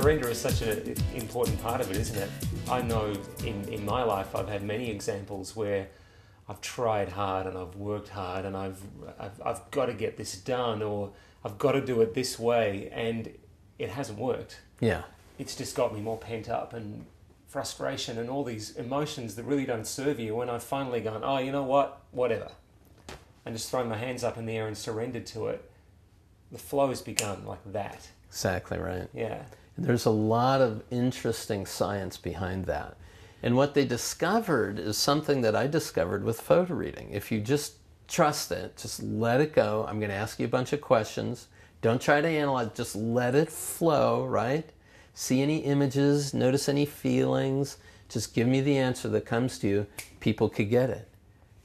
surrender is such an important part of it, isn't it? I know in my life I've had many examples where I've tried hard and I've worked hard and I've got to get this done, or I've got to do it this way, and it hasn't worked. Yeah. It's just got me more pent up and frustration and all these emotions that really don't serve you. When I've finally gone, oh, you know what, whatever, and just thrown my hands up in the air and surrendered to it, the flow has begun like that. Exactly right. Yeah. And there's a lot of interesting science behind that. And what they discovered is something that I discovered with photo reading. If you just trust it, just let it go. I'm going to ask you a bunch of questions. Don't try to analyze, just let it flow, right? See any images, notice any feelings, just give me the answer that comes to you. People could get it.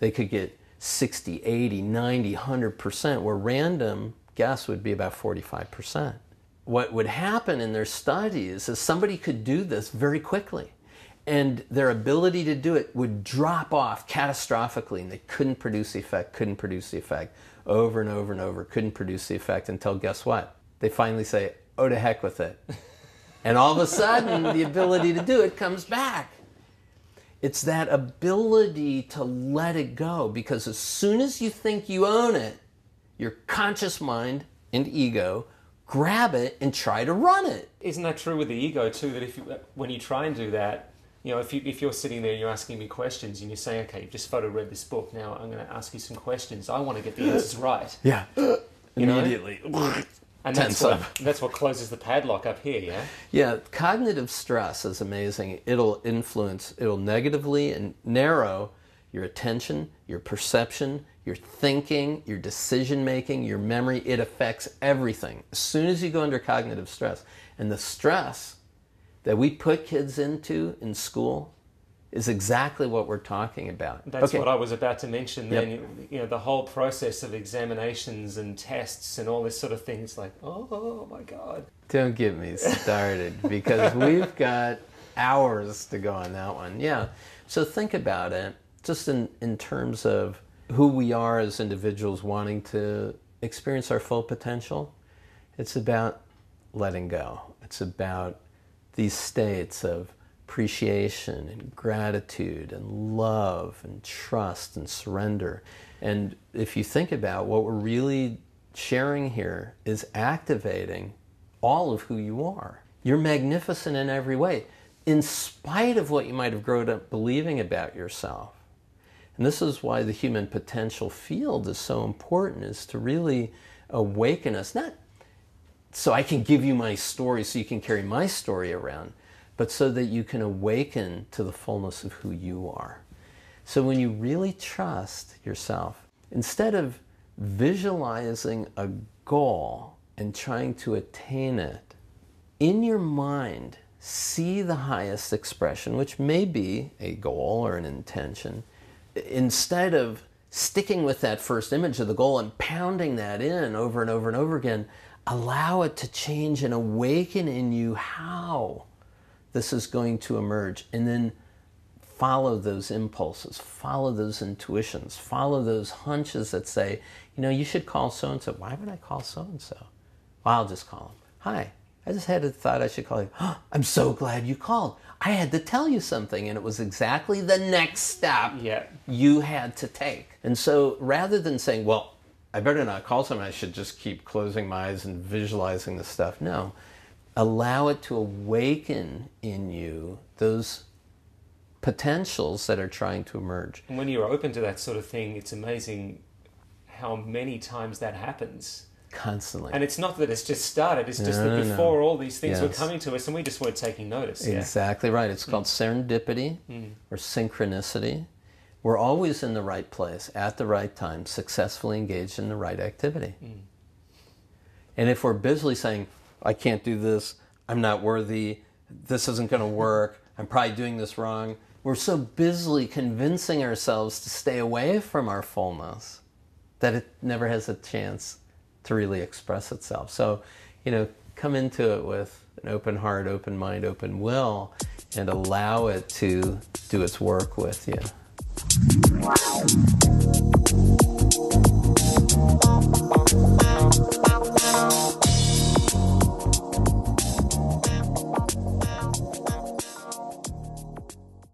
They could get 60, 80, 90, 100%, where random guess would be about 45%. What would happen in their studies is somebody could do this very quickly, and their ability to do it would drop off catastrophically, and they couldn't produce the effect, over and over and over, couldn't produce the effect until, guess what? They finally say, oh, to heck with it. And all of a sudden, the ability to do it comes back. It's that ability to let it go, because as soon as you think you own it, your conscious mind and ego grab it and try to run it. Isn't that true with the ego too, that when you try and do that, you know, if you're sitting there and you're asking me questions and you're saying, okay, you've just photo read this book, now I'm going to ask you some questions. I want to get the answers right. Yeah. You Immediately. And that's what closes the padlock up here, yeah? Yeah, cognitive stress is amazing. It'll negatively and narrow your attention, your perception, your thinking, your decision making, your memory. It affects everything as soon as you go under cognitive stress. And the stress that we put kids into in school is exactly what we're talking about. That's what I was about to mention then. Yep. You know, the whole process of examinations and tests and all this sort of thing, it's like, oh my God. Don't get me started, because we've got hours to go on that one. Yeah, so think about it just in terms of who we are as individuals wanting to experience our full potential. It's about letting go. It's about these states of appreciation and gratitude and love and trust and surrender. And if you think about what we're really sharing here is activating all of who you are. You're magnificent in every way, in spite of what you might have grown up believing about yourself. And this is why the human potential field is so important, is to really awaken us, not so I can give you my story so you can carry my story around, but so that you can awaken to the fullness of who you are. So when you really trust yourself, instead of visualizing a goal and trying to attain it, in your mind, see the highest expression, which may be a goal or an intention. Instead of sticking with that first image of the goal and pounding that in over and over and over again, allow it to change and awaken in you how this is going to emerge, and then follow those impulses, follow those intuitions, follow those hunches that say, you know, you should call so-and-so. Why would I call so-and-so? Well, I'll just call him. Hi, I just had a thought I should call you. Oh, I'm so glad you called. I had to tell you something, and it was exactly the next step you had to take. And so rather than saying, well, I better not call someone, I should just keep closing my eyes and visualizing the stuff. No. Allow it to awaken in you those potentials that are trying to emerge. And when you're open to that sort of thing, it's amazing how many times that happens. Constantly. And it's not that it's just started, it's just that before all these things were coming to us and we just weren't taking notice. Exactly right. It's called serendipity or synchronicity. We're always in the right place, at the right time, successfully engaged in the right activity. And if we're busily saying, I can't do this, I'm not worthy, this isn't going to work, I'm probably doing this wrong, we're so busily convincing ourselves to stay away from our fullness that it never has a chance to really express itself. So, you know, come into it with an open heart, open mind, open will, and allow it to do its work with you.